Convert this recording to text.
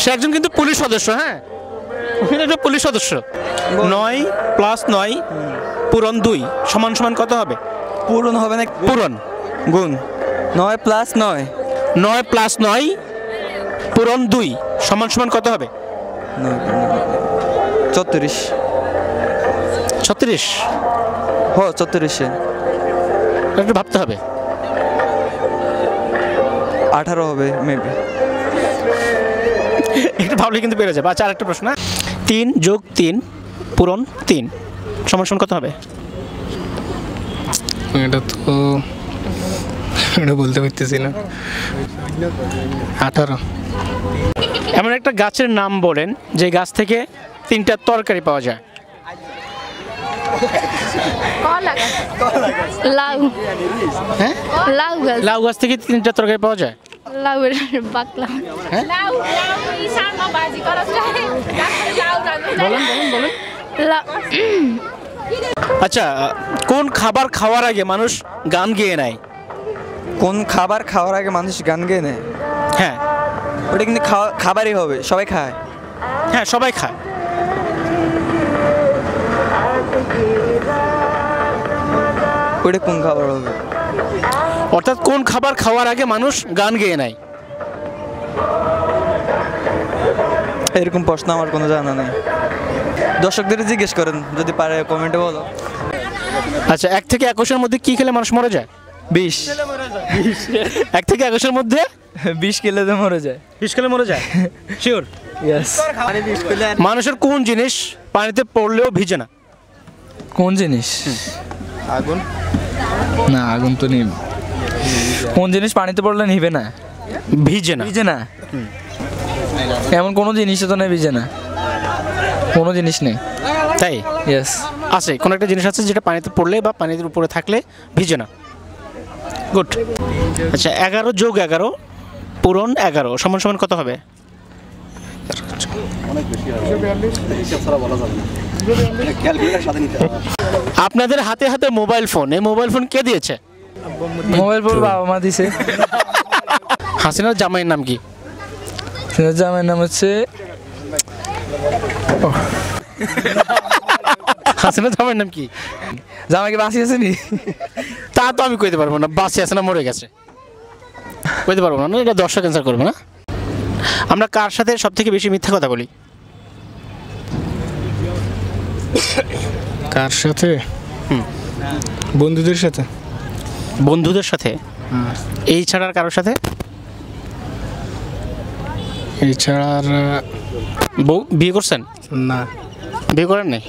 সে একজন কিন্তু পুলিশ সদস্য। হ্যাঁ, একটা পুলিশ সদস্য। 9 + 9 পূরণ 2 সমান সমান কত হবে? পূরণ হবে না, পূরণ গুণ। 9 + 9 9 + 9 পূরণ 2 সমান সমান কত হবে? 34। 36। হ 34। একটু ভাবতে হবে। 18 হবে মেবি। একটু ভাবলে কিন্তু পেরে যাবে। আচ্ছা, আরেকটা প্রশ্ন। 3 + 3 পূরণ 3 সমান সমান কত হবে? এটা তো এটা বলতে পারতেছি না। 18। এমন একটা গাছের নাম বলেন যে গাছ থেকে 3টা তরকারি পাওয়া যায়। লাউ। হ্যাঁ, লাউ গাছ। লাউ গাছ থেকে 3টা তরকারি পাওয়া যায়। লাউয়ের বাকলা। বলেন বলেন বলেন। লাউ। আচ্ছা, কোন খাবার খাওয়ার আগে মানুষ গান গেয়ে নেয়? কোন খাবার খাওয়ার আগে মানুষ গান গেয়ে নেয়? হ্যাঁ ওটা কিন্তু খাবারই হবে, সবাই খায়। হ্যাঁ, সবাই খায়। ওটা কোন খাবার হবে? অর্থাৎ কোন খাবার খাওয়ার আগে মানুষ গান গেয়ে নেয়? এরকম প্রশ্ন আমার কোনো জানা নেই। দর্শকদের জিজ্ঞেস করেন, যদি পারে কমেন্টে বলো। আচ্ছা, 1 থেকে 21-এর মধ্যে কি খেলে মানুষ মরে যায়? 20। 1 থেকে 21-এর মধ্যে 20 কিলোতে মরে যায়। 20 খেলে মরে যায়? শিওর? ইয়েস। মানুষের কোন জিনিস পানিতে পড়লেও ভিজে না? কোন জিনিস? আগুন। না, আগুন তো নেই। কোন জিনিস পানিতে পড়লে নিবে না? ভিজে না। ভিজে না? এমন কোনো জিনিস তো নেই ভিজে না, কোনো জিনিস নেই। তাই? ইয়েস। আছে, কোন একটা জিনিস আছে যেটা পানিতে পড়লে বা পানির উপরে থাকলে ভিজে না। গুড। আচ্ছা, 11 + 11 পূরণ 11 সমান সমান কত হবে? আপনাদের হাতে হাতে মোবাইল ফোন, এই মোবাইল ফোন কে দিয়েছে? মোবাইল ফোন বাবা মা দিছে। হাসিনার জামাইয়ের নাম কি? জামাইয়ের নাম হচ্ছে, হাসিনার জামাইয়ের নাম কি? জামাইকে বাঁচি আছে নি? তা তো আমি কইতে পারবো না, বাঁচে আছে না মরে গেছে কইতে পারবো না। এটা দর্শক অ্যান্সার করবে না। আমরা কার সাথে সব থেকে বেশি মিথ্যা কথা বলি? কার সাথে? বন্ধুদের সাথে। বন্ধুদের সাথে? এই ছাড়া আর কারোর সাথে? এছাড়া আর বিয়ে করছেন? না। বিয়ে করেন নাই?